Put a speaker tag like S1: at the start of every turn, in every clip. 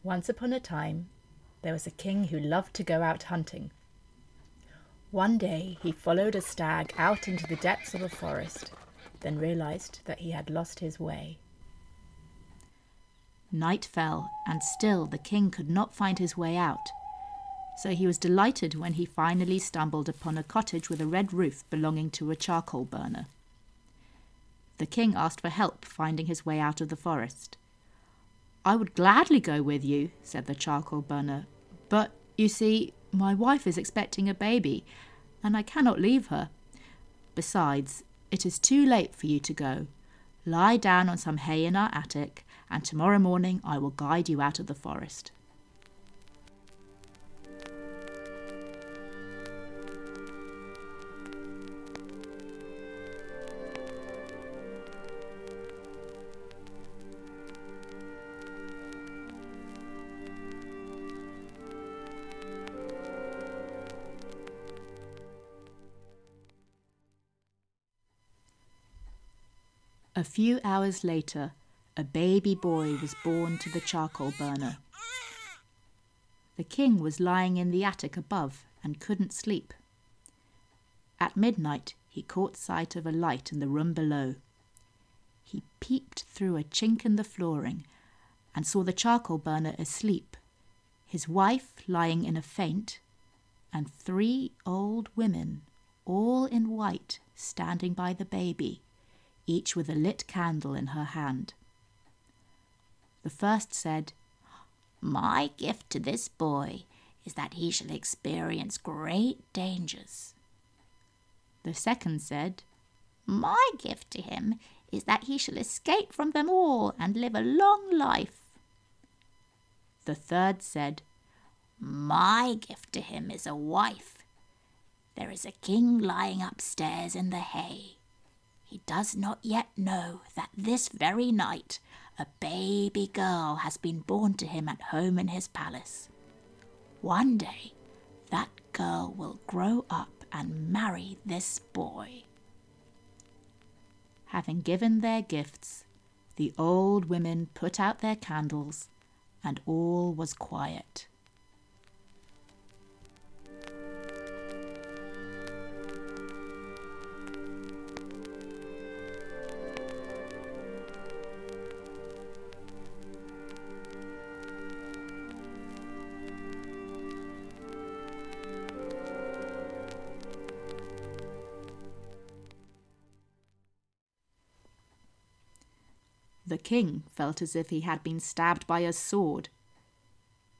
S1: Once upon a time, there was a king who loved to go out hunting. One day he followed a stag out into the depths of a forest, then realized that he had lost his way.
S2: Night fell, and still the king could not find his way out. So he was delighted when he finally stumbled upon a cottage with a red roof belonging to a charcoal burner. The king asked for help finding his way out of the forest. "I would gladly go with you," said the charcoal burner, "but, you see, my wife is expecting a baby, and I cannot leave her. Besides, it is too late for you to go. Lie down on some hay in our attic, and tomorrow morning I will guide you out of the forest." A few hours later, a baby boy was born to the charcoal burner. The king was lying in the attic above and couldn't sleep. At midnight, he caught sight of a light in the room below. He peeped through a chink in the flooring and saw the charcoal burner asleep, his wife lying in a faint, and 3 old women, all in white, standing by the baby, each with a lit candle in her hand. The first said, "My gift to this boy is that he shall experience great dangers." The second said, "My gift to him is that he shall escape from them all and live a long life." The third said, "My gift to him is a wife. There is a king lying upstairs in the hay. He does not yet know that this very night a baby girl has been born to him at home in his palace. One day that girl will grow up and marry this boy." Having given their gifts, the old women put out their candles, and all was quiet. The king felt as if he had been stabbed by a sword.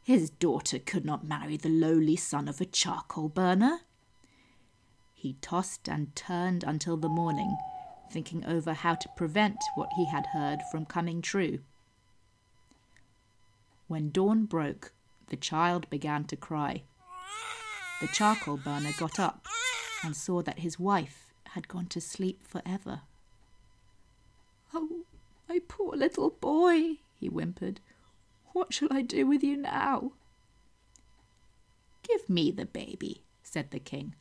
S2: His daughter could not marry the lowly son of a charcoal burner. He tossed and turned until the morning, thinking over how to prevent what he had heard from coming true. When dawn broke, the child began to cry. The charcoal burner got up and saw that his wife had gone to sleep forever. "Oh, my poor little boy," he whimpered. "What shall I do with you now?" "Give me the baby," said the king.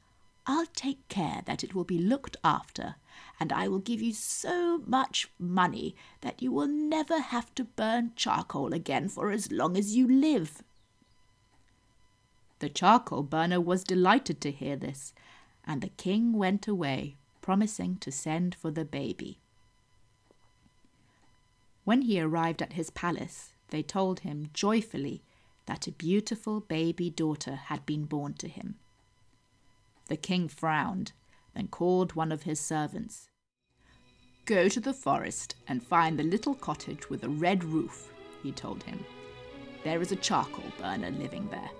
S2: "I'll take care that it will be looked after, and I will give you so much money that you will never have to burn charcoal again for as long as you live." The charcoal burner was delighted to hear this, and the king went away, promising to send for the baby. When he arrived at his palace, they told him joyfully that a beautiful baby daughter had been born to him. The king frowned, then called one of his servants. "Go to the forest and find the little cottage with a red roof," he told him. "There is a charcoal burner living there.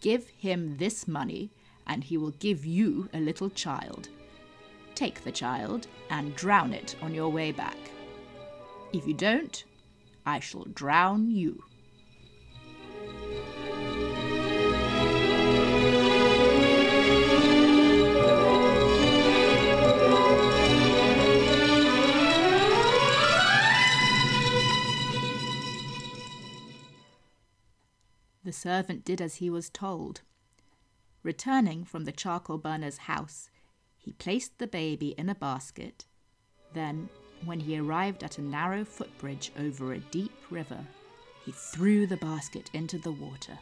S2: Give him this money, and he will give you a little child. Take the child and drown it on your way back. If you don't, I shall drown you." The servant did as he was told. Returning from the charcoal burner's house, he placed the baby in a basket. Then, when he arrived at a narrow footbridge over a deep river, He threw the basket into the water.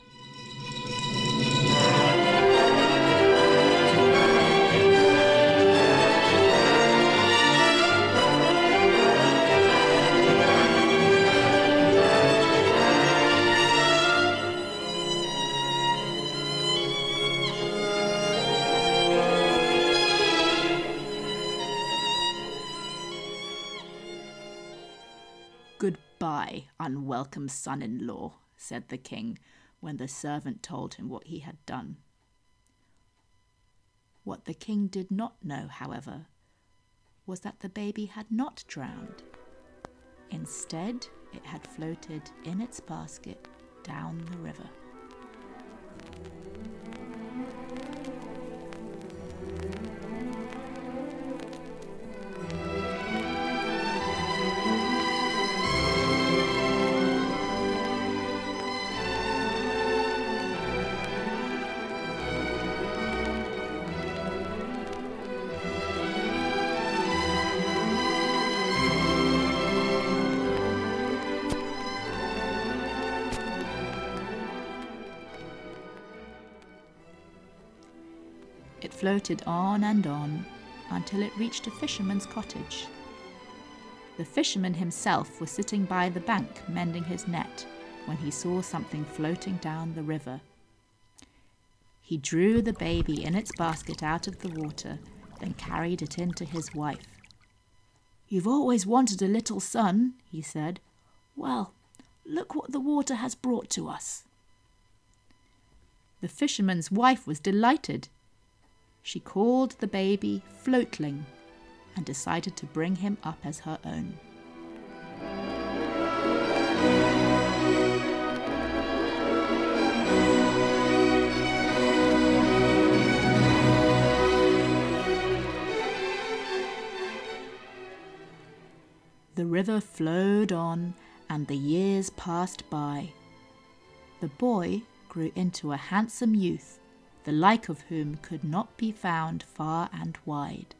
S2: "Goodbye, unwelcome son-in-law," said the king when the servant told him what he had done. What the king did not know, however, was that the baby had not drowned. Instead, it had floated in its basket down the river. It floated on and on until it reached a fisherman's cottage. The fisherman himself was sitting by the bank mending his net when he saw something floating down the river. He drew the baby in its basket out of the water, then carried it in to his wife. "You've always wanted a little son," he said. "Well, look what the water has brought to us." The fisherman's wife was delighted. She called the baby Floatling and decided to bring him up as her own. The river flowed on and the years passed by. The boy grew into a handsome youth, the like of whom could not be found far and wide.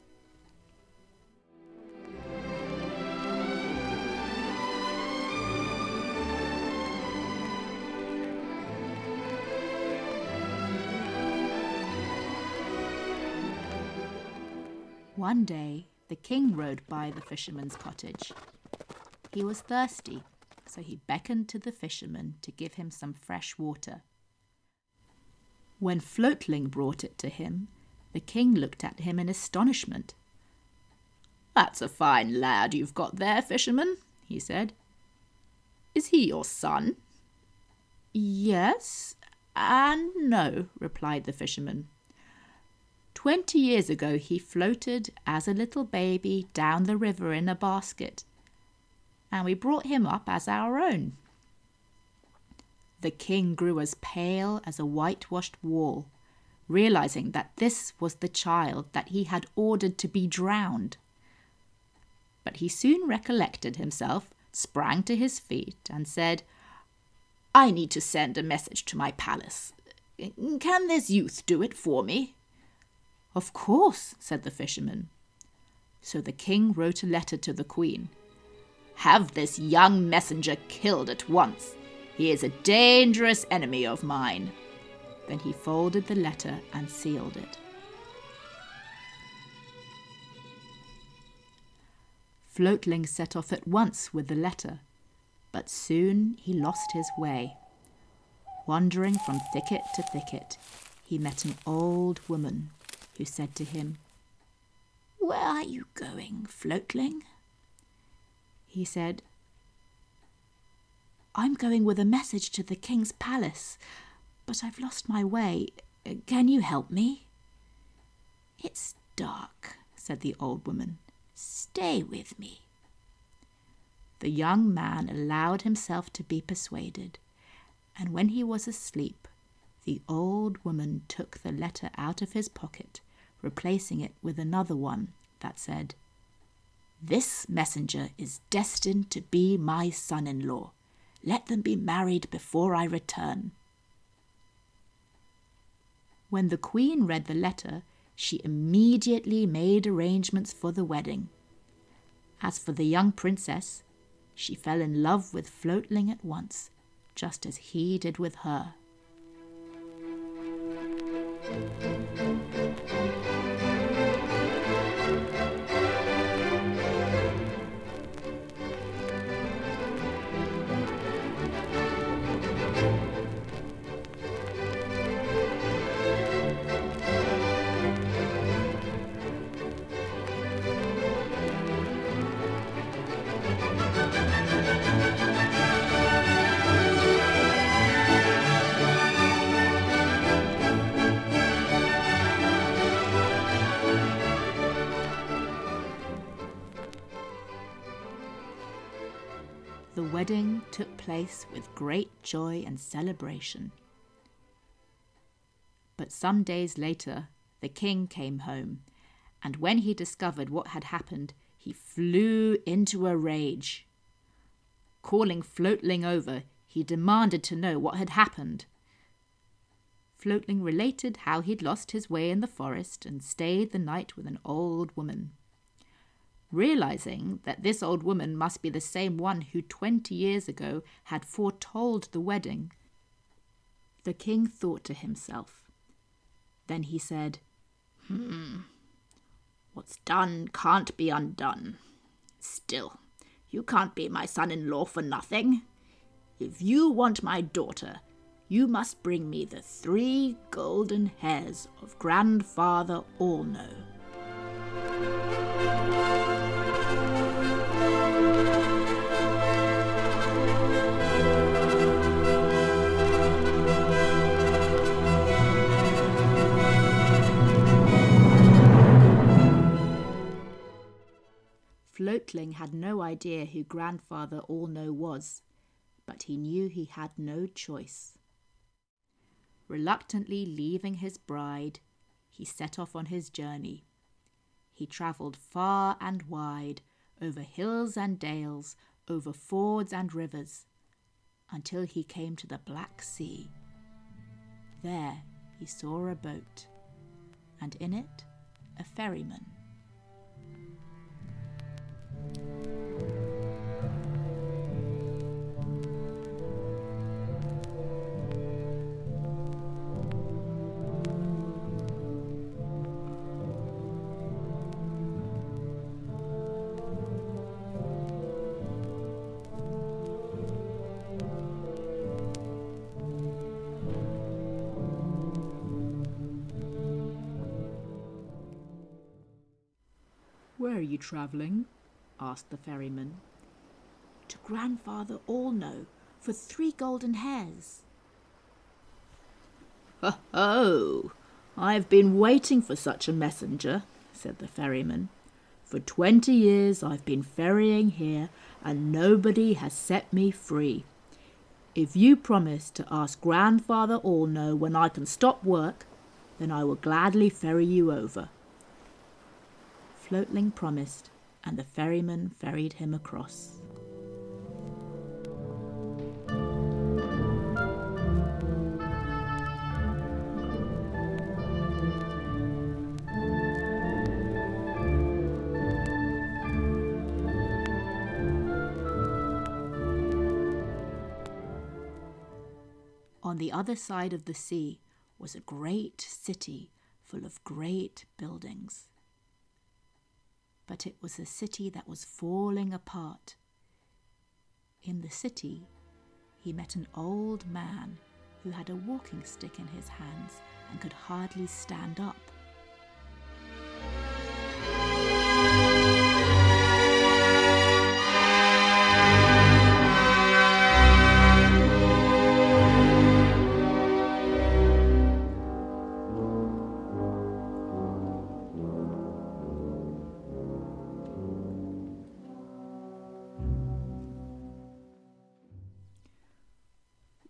S2: One day, the king rode by the fisherman's cottage. He was thirsty, so he beckoned to the fisherman to give him some fresh water. When Floatling brought it to him, the king looked at him in astonishment. "That's a fine lad you've got there, fisherman," he said. "Is he your son?" "Yes and no," replied the fisherman. 20 years ago he floated as a little baby down the river in a basket, and we brought him up as our own." The king grew as pale as a whitewashed wall, realizing that this was the child that he had ordered to be drowned. But he soon recollected himself, sprang to his feet, and said, "I need to send a message to my palace. Can this youth do it for me?" "Of course," said the fisherman. So the king wrote a letter to the queen. "Have this young messenger killed at once. He is a dangerous enemy of mine." Then he folded the letter and sealed it. Floatling set off at once with the letter, but soon he lost his way. Wandering from thicket to thicket, he met an old woman who said to him, "Where are you going, Floatling?" He said, "I'm going with a message to the king's palace, but I've lost my way. Can you help me?" "It's dark," said the old woman. "Stay with me." The young man allowed himself to be persuaded, and when he was asleep, the old woman took the letter out of his pocket, replacing it with another one that said, "This messenger is destined to be my son-in-law. Let them be married before I return." When the queen read the letter, she immediately made arrangements for the wedding. As for the young princess, she fell in love with Floatling at once just as he did with her. The wedding took place with great joy and celebration. But some days later, the king came home, and when he discovered what had happened, he flew into a rage. Calling Floatling over, he demanded to know what had happened. Floatling related how he'd lost his way in the forest and stayed the night with an old woman. Realizing that this old woman must be the same one who 20 years ago had foretold the wedding, the king thought to himself. Then he said, "What's done can't be undone. Still, you can't be my son-in-law for nothing. If you want my daughter, you must bring me the 3 golden hairs of Grandfather Allknow." Floatling had no idea who Grandfather Allknow was, but he knew he had no choice. Reluctantly leaving his bride, he set off on his journey. He travelled far and wide, over hills and dales, over fords and rivers, until he came to the Black Sea. There he saw a boat, and in it a ferryman. "Where are you travelling?" asked the ferryman. "To Grandfather Allknow for 3 golden hairs." "Oh, I've been waiting for such a messenger," said the ferryman. "For 20 years I've been ferrying here, and nobody has set me free. If you promise to ask Grandfather Allknow when I can stop work, then I will gladly ferry you over." Floatling promised, and the ferryman ferried him across. On the other side of the sea was a great city full of great buildings. But it was a city that was falling apart. In the city, he met an old man who had a walking stick in his hands and could hardly stand up.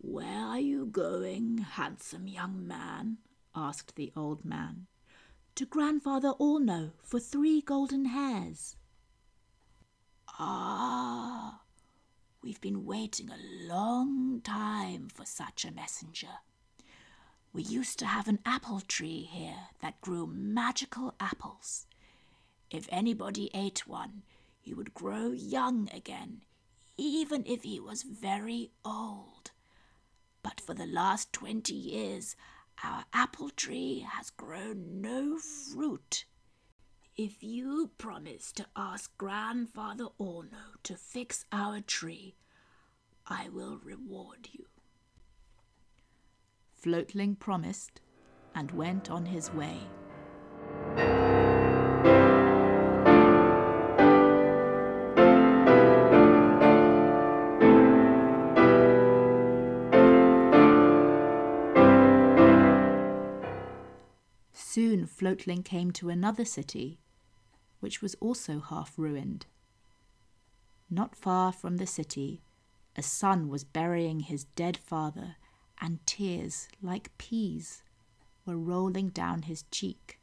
S2: "Where are you going, handsome young man?" asked the old man. "To Grandfather Allknow for 3 golden hairs." "Ah, we've been waiting a long time for such a messenger. We used to have an apple tree here that grew magical apples. If anybody ate one, he would grow young again, even if he was very old. but for the last 20 years our apple tree has grown no fruit. If you promise to ask Grandfather Allno to fix our tree, I will reward you." Floatling promised and went on his way. Soon Floatling came to another city, which was also half ruined. Not far from the city, a son was burying his dead father, and tears, like peas, were rolling down his cheek.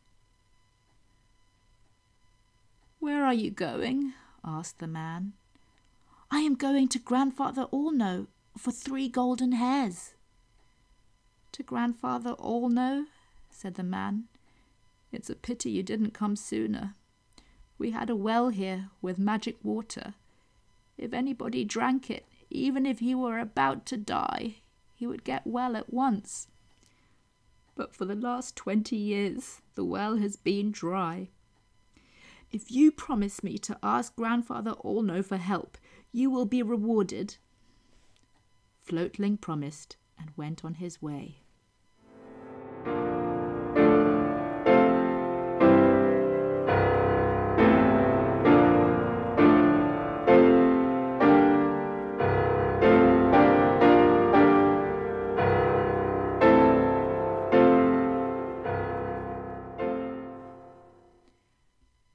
S2: "Where are you going?" asked the man. "I am going to Grandfather Allno for 3 golden hairs." "To Grandfather Allno?" said the man. "It's a pity you didn't come sooner. We had a well here with magic water. If anybody drank it, even if he were about to die, he would get well at once. But for the last 20 years, the well has been dry. If you promise me to ask Grandfather Allno for help, you will be rewarded." Floatling promised and went on his way.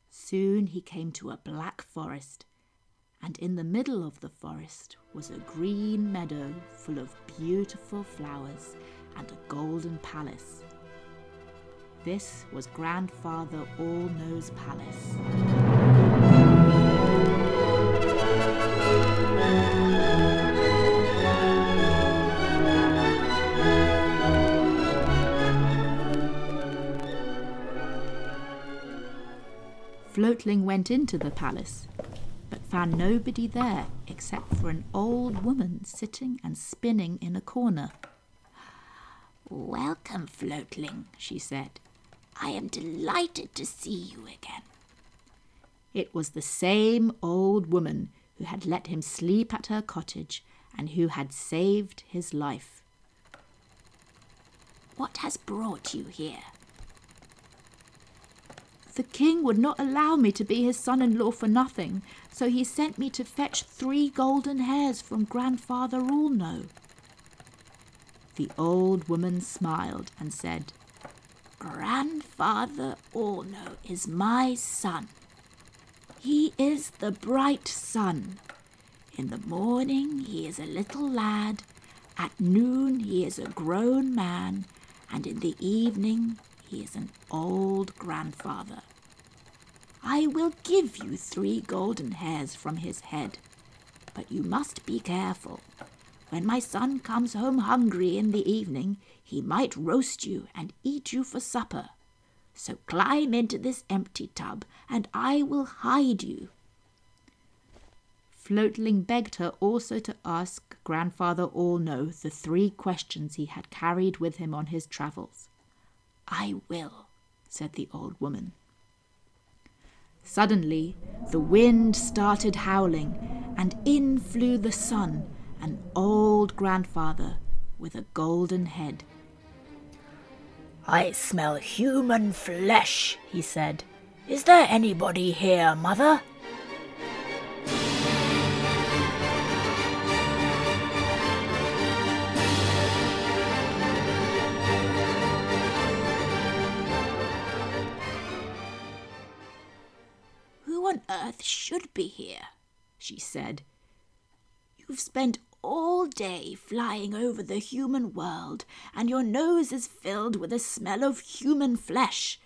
S2: Soon he came to a black forest, and in the middle of the forest was a green meadow full of beautiful flowers and a golden palace. This was Grandfather Allno's palace. Floatling went into the palace, but found nobody there except for an old woman sitting and spinning in a corner. "Welcome, Floatling," she said. "I am delighted to see you again." It was the same old woman who had let him sleep at her cottage and who had saved his life. "What has brought you here?" "The king would not allow me to be his son-in-law for nothing, so he sent me to fetch 3 golden hairs from Grandfather Allno." The old woman smiled and said, "Grandfather Allno is my son. He is the bright sun. In the morning he is a little lad, at noon he is a grown man, and in the evening he is an old grandfather. I will give you 3 golden hairs from his head, but you must be careful. When my son comes home hungry in the evening, he might roast you and eat you for supper. So climb into this empty tub, and I will hide you." Floatling begged her also to ask Grandfather Allno the 3 questions he had carried with him on his travels. "I will," said the old woman. Suddenly, the wind started howling, and in flew the sun, an old grandfather with a golden head. "I smell human flesh," he said. "Is there anybody here, Mother?" "Who on earth should be here?" she said. "You've spent all day flying over the human world, and your nose is filled with the smell of human flesh,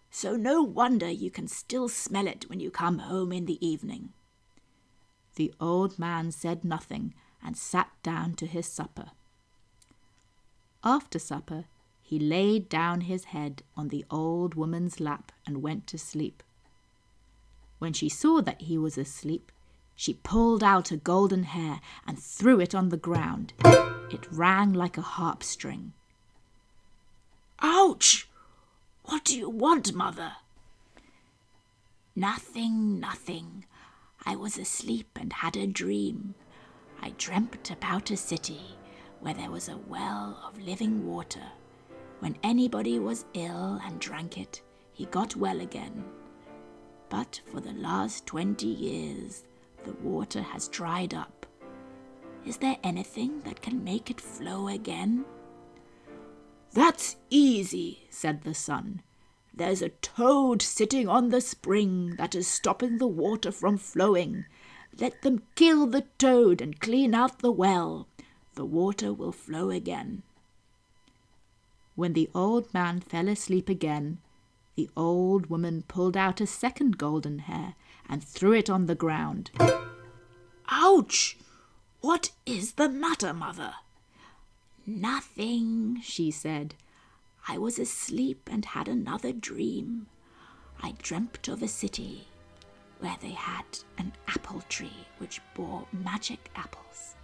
S2: so no wonder you can still smell it when you come home in the evening." The old man said nothing and sat down to his supper. After supper, he laid down his head on the old woman's lap and went to sleep. When she saw that he was asleep, she pulled out a golden hair and threw it on the ground. It rang like a harp string.
S3: "Ouch! What do you want, Mother?"
S2: "Nothing, nothing. I was asleep and had a dream. I dreamt about a city where there was a well of living water. When anybody was ill and drank it, he got well again. But for the last 20 years, the water has dried up. Is there anything that can make it flow again?"
S3: "That's easy," said the sun. "There's a toad sitting on the spring that is stopping the water from flowing. Let them kill the toad and clean out the well. The water will flow again."
S2: When the old man fell asleep again, the old woman pulled out a second golden hair and threw it on the ground.
S3: "Ouch! What is the matter, Mother?"
S2: "Nothing," she said. "I was asleep and had another dream. I dreamt of a city where they had an apple tree which bore magic apples.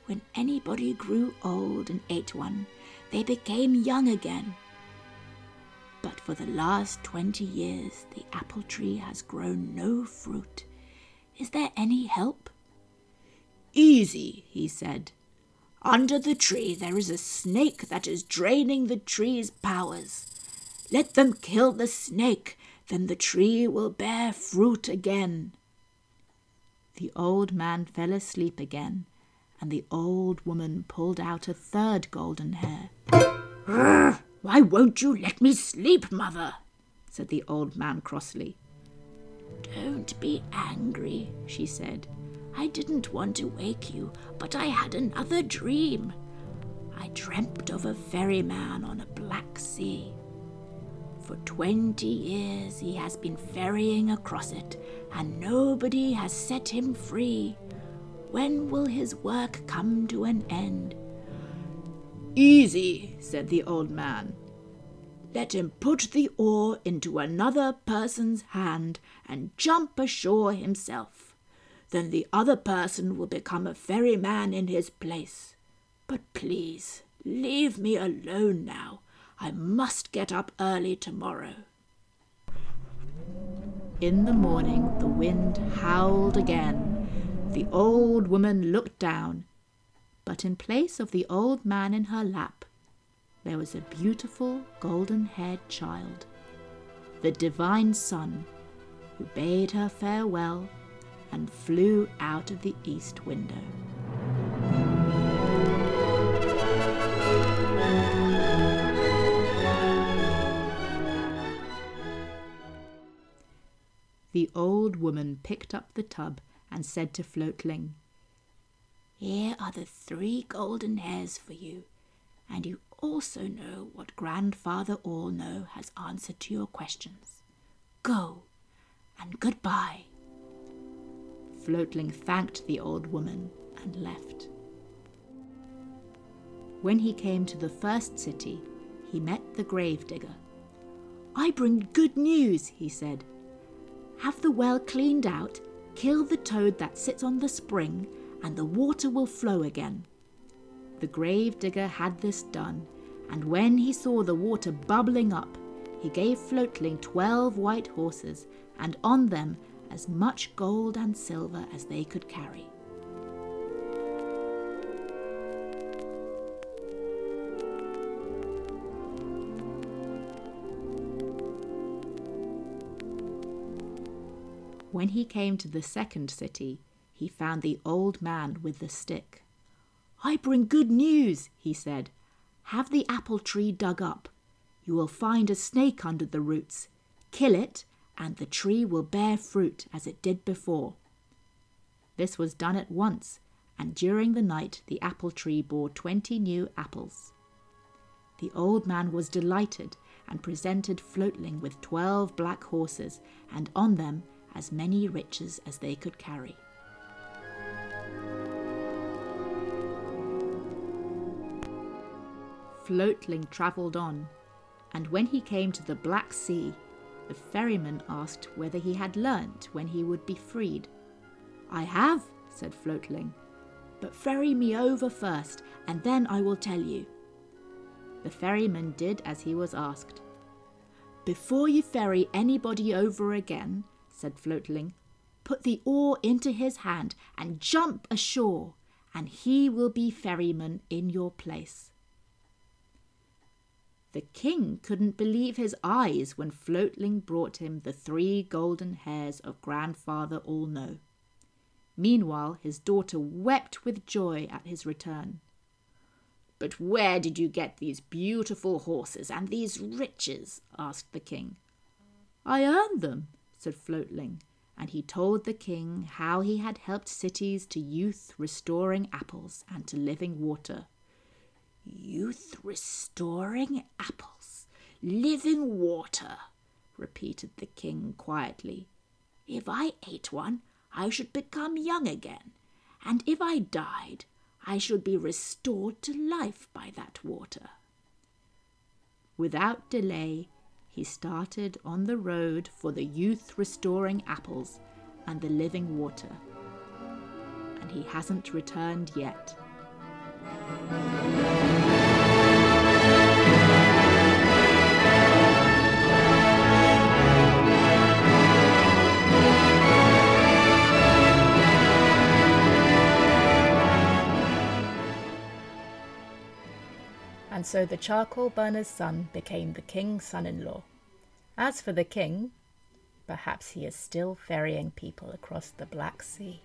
S2: When anybody grew old and ate one, they became young again. But for the last 20 years, the apple tree has grown no fruit. Is there any help?"
S3: "Easy," he said. "Under the tree there is a snake that is draining the tree's powers. Let them kill the snake, then the tree will bear fruit again."
S2: The old man fell asleep again, and the old woman pulled out a third golden hair.
S3: "Why won't you let me sleep, Mother?"
S2: said the old man crossly. "Don't be angry," she said. "I didn't want to wake you, but I had another dream. I dreamt of a ferryman on a black sea. For 20 years he has been ferrying across it, and nobody has set him free. When will his work come to an end?"
S3: "Easy," said the old man. "Let him put the oar into another person's hand and jump ashore himself. Then the other person will become a ferryman in his place. But please, leave me alone now. I must get up early tomorrow."
S2: In the morning the wind howled again. The old woman looked down, but in place of the old man in her lap, there was a beautiful golden-haired child, the divine sun, who bade her farewell and flew out of the east window. The old woman picked up the tub and said to Floatling, "Here are the 3 golden hairs for you, and you also know what Grandfather All-Know has answered to your questions. Go, and goodbye." Floatling thanked the old woman and left. When he came to the first city, he met the gravedigger. "I bring good news," he said. "Have the well cleaned out, kill the toad that sits on the spring, and the water will flow again." The gravedigger had this done, and when he saw the water bubbling up, he gave Floatling 12 white horses, and on them as much gold and silver as they could carry. When he came to the second city, he found the old man with the stick. "I bring good news," he said. "Have the apple tree dug up. You will find a snake under the roots. Kill it, and the tree will bear fruit as it did before." This was done at once, and during the night the apple tree bore 20 new apples. The old man was delighted and presented Floatling with 12 black horses, and on them as many riches as they could carry. Floatling travelled on, and when he came to the Black Sea, the ferryman asked whether he had learnt when he would be freed. "I have," said Floatling.
S3: But ferry me over first, and then I will tell you."
S2: The ferryman did as he was asked.
S3: "Before you ferry anybody over again," said Floatling, "put the oar into his hand and jump ashore, and he will be ferryman in your place."
S2: The king couldn't believe his eyes when Floatling brought him the 3 golden hairs of Grandfather All-Know. Meanwhile, his daughter wept with joy at his return.
S3: "But where did you get these beautiful horses and these riches?" asked the king.
S2: "I earned them," said Floatling, and he told the king how he had helped cities to youth-restoring apples and to living water.
S3: "Youth-restoring apples, living water," repeated the king quietly. "If I ate one, I should become young again, and if I died, I should be restored to life by that water."
S2: Without delay, he started on the road for the youth-restoring apples and the living water. And he hasn't returned yet.
S1: And so the charcoal burner's son became the king's son-in-law. As for the king, perhaps he is still ferrying people across the Black Sea.